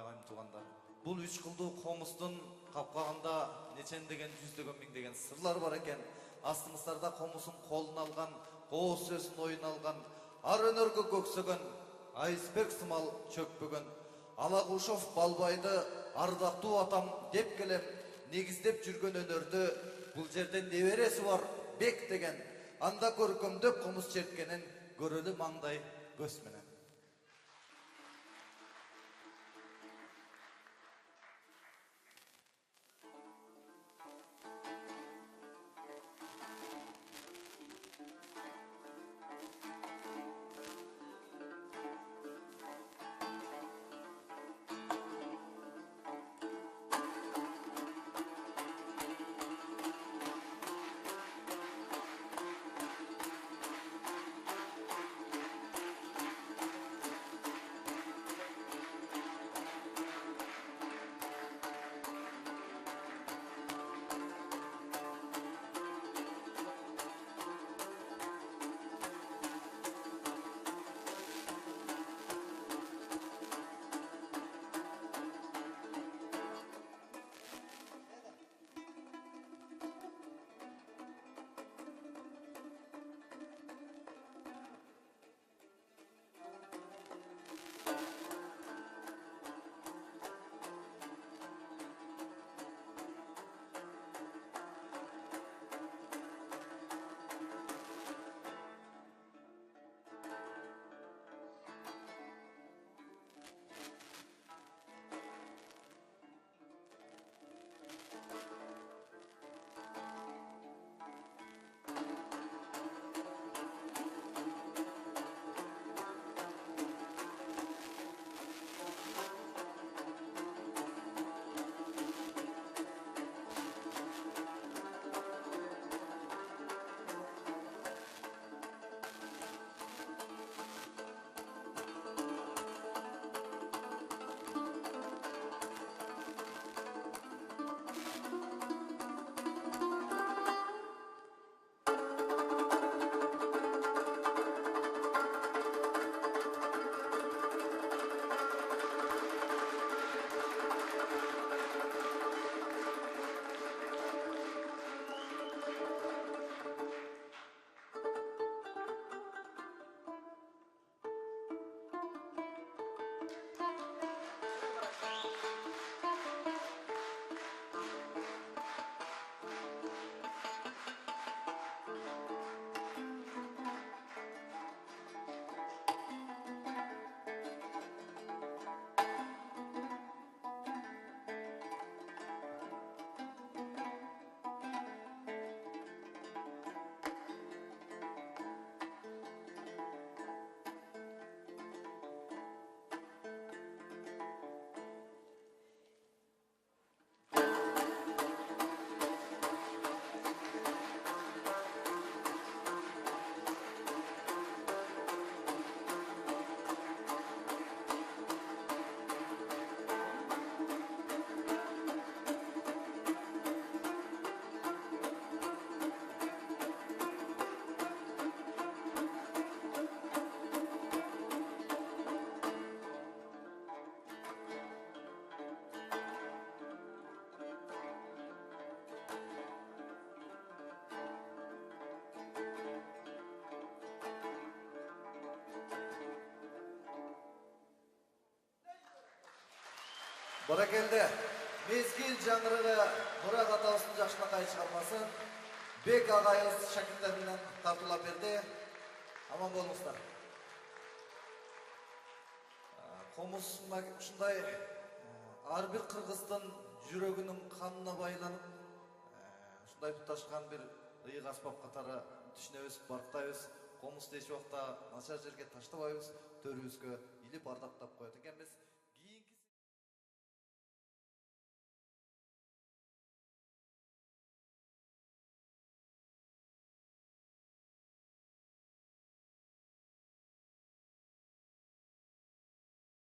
ағайым туғандар. Бұл үш қылды қомыстың қапқағында нечен деген жүздеген мың деген сырлар бар екен. Астыңыздарда қомысын қолын алған, қоғыз сөзін ойын алған, ар өнерге көксеген, айсберг сымал чөкпеген. Алағушов Балбайды ардақту атам деп келем, негіздеп жүрген өнерді бұл жерден небересі бар бек деген. Анда көркемдеп қомыс черткенін көрілі маңдай көсменен. Бұракелді, мезгіл жаңырығы Мұрат атаусын жақшынақай шығармасын Бек ағайыз шәкірттерінен тартылап берді. Аман болыңыздар. Қомыс ұшындай арбір қырғыздың жүрегінің қанына байланып, ұшындай тұташқан бір ұйық аспап қатары түшінеміз, барықтайыз. Қомыс дейші оқта нашар жерге таштабайыз, төрімізге елі бардақтап қояды екенбіз.